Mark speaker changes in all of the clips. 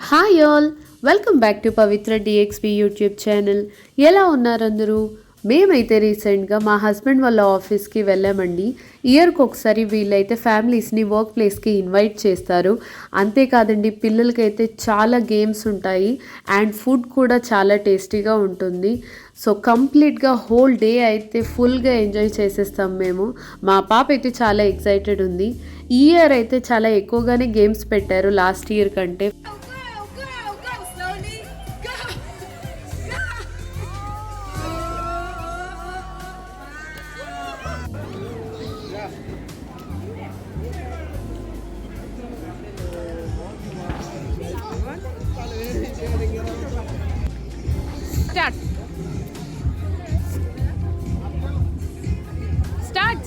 Speaker 1: Hi all, welcome back to Pavitra DXP YouTube channel. ఎలా ఉన్నారు అందరూ? మేమైతే రీసెంట్గా మా హస్బెండ్ వాళ్ళ ఆఫీస్కి వెళ్ళామండి. ఇయర్కి ఒకసారి వీళ్ళైతే ఫ్యామిలీస్ని వర్క్ ప్లేస్కి ఇన్వైట్ చేస్తారు. అంతేకాదండి, పిల్లలకైతే చాలా గేమ్స్ ఉంటాయి అండ్ ఫుడ్ కూడా చాలా టేస్టీగా ఉంటుంది. సో కంప్లీట్గా హోల్ డే అయితే ఫుల్గా ఎంజాయ్ చేసేస్తాం మేము. మా పాప అయితే చాలా ఎక్సైటెడ్ ఉంది. ఈ ఇయర్ అయితే చాలా ఎక్కువగానే గేమ్స్ పెట్టారు లాస్ట్ ఇయర్ కంటే.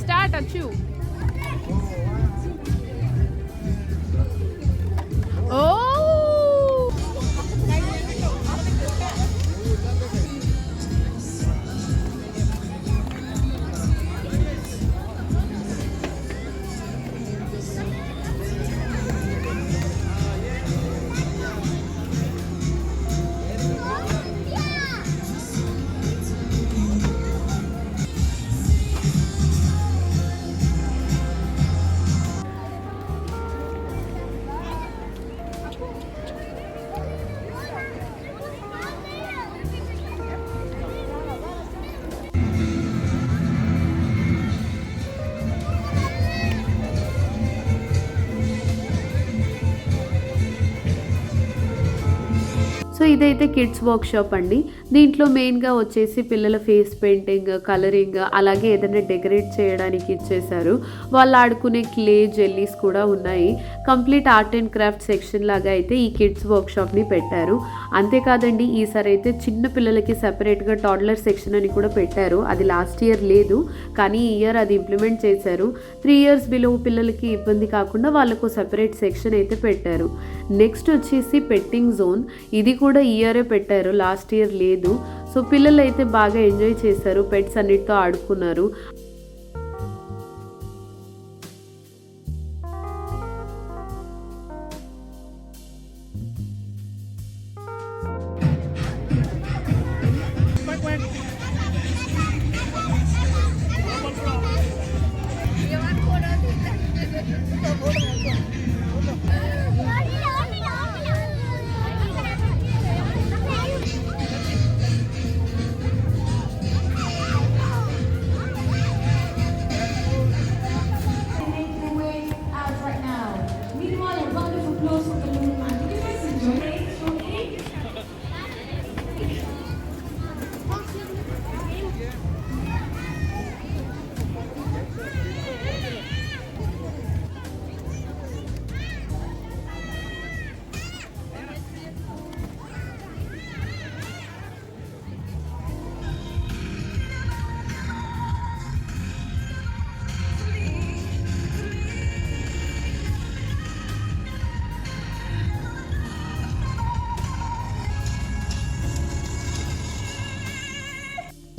Speaker 1: Start Achu. Oh, సో ఇదైతే కిడ్స్ వర్క్షాప్ అండి. దీంట్లో మెయిన్గా వచ్చేసి పిల్లల ఫేస్ పెయింటింగ్, కలరింగ్, అలాగే ఏదైనా డెకరేట్ చేయడానికి ఇచ్చేసారు. వాళ్ళు ఆడుకునే క్లే జెల్లీస్ కూడా ఉన్నాయి. Complete art and craft section లాగా అయితే ఈ కిడ్స్ వర్క్షాప్ని పెట్టారు. అంతేకాదండి, ఈసారి అయితే చిన్న పిల్లలకి సెపరేట్గా టాడ్లర్ సెక్షన్ అని కూడా పెట్టారు. అది లాస్ట్ ఇయర్ లేదు, కానీ ఈ ఇయర్ అది ఇంప్లిమెంట్ చేశారు. 3 years బిలో పిల్లలకి ఇబ్బంది కాకుండా వాళ్ళకు సెపరేట్ సెక్షన్ అయితే పెట్టారు. నెక్స్ట్ వచ్చేసి పెట్టింగ్ జోన్. ఇది కూడా ఇయరే పెట్టారు, లాస్ట్ ఇయర్ లేదు. సో పిల్లలు అయితే బాగా ఎంజాయ్ చేశారు, పెట్స్ అన్నిటితో ఆడుకున్నారు.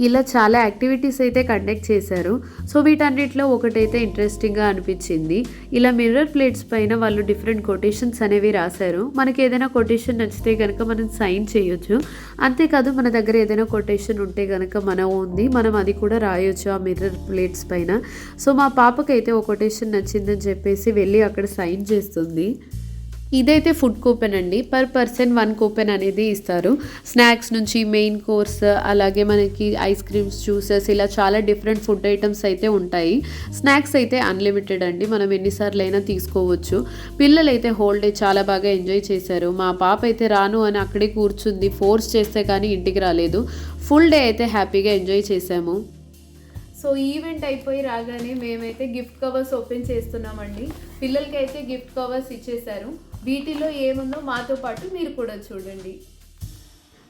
Speaker 1: ఇలా చాలా యాక్టివిటీస్ అయితే కండక్ట్ చేశారు. సో వీటన్నిటిలో ఒకటైతే ఇంట్రెస్టింగ్గా అనిపించింది. ఇలా మిర్రర్ ప్లేట్స్ పైన వాళ్ళు డిఫరెంట్ కొటేషన్స్ అనేవి రాశారు. మనకి ఏదైనా కొటేషన్ నచ్చితే కనుక మనం సైన్ చేయొచ్చు. అంతేకాదు, మన దగ్గర ఏదైనా కొటేషన్ ఉంటే కనుక మనం అది కూడా రాయొచ్చు ఆ మిర్రర్ ప్లేట్స్ పైన. సో మా పాపకైతే ఒక కొటేషన్ నచ్చిందని చెప్పేసి వెళ్ళి అక్కడ సైన్ చేస్తుంది. ఇదైతే ఫుడ్ కూపెన్ అండి. పర్ పర్సన్ 1 కూపెన్ అనేది ఇస్తారు. స్నాక్స్ నుంచి మెయిన్ కోర్స్, అలాగే మనకి ఐస్ క్రీమ్స్, జ్యూసెస్, ఇలా చాలా డిఫరెంట్ ఫుడ్ ఐటమ్స్ అయితే ఉంటాయి. స్నాక్స్ అయితే అన్లిమిటెడ్ అండి, మనం ఎన్నిసార్లు అయినా తీసుకోవచ్చు. పిల్లలు అయితే హోల్ డే చాలా బాగా ఎంజాయ్ చేశారు. మా పాప అయితే రాను అని అక్కడే కూర్చుంది, ఫోర్స్ చేస్తే కానీ ఇంటికి రాలేదు. ఫుల్ డే అయితే హ్యాపీగా ఎంజాయ్ చేశాము. సో ఈవెంట్ అయిపోయి రాగానే మేమైతే గిఫ్ట్ కవర్స్ ఓపెన్ చేస్తున్నామండి. పిల్లలకి అయితే గిఫ్ట్ కవర్స్ ఇచ్చేసారు. వీటిలో ఏముందో మాతో పాటు మీరు కూడా చూడండి.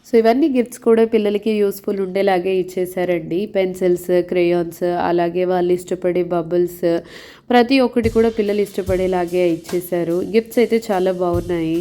Speaker 1: సో ఇవన్నీ గిఫ్ట్స్ కూడా పిల్లలకి యూస్ఫుల్ ఉండేలాగే ఇచ్చేసారండి. పెన్సిల్స్, క్రేయాన్స్, అలాగే వాళ్ళు ఇష్టపడే బబుల్స్, ప్రతి ఒక్కటి కూడా పిల్లలు ఇష్టపడేలాగే ఇచ్చేసారు. గిఫ్ట్స్ అయితే చాలా బాగున్నాయి.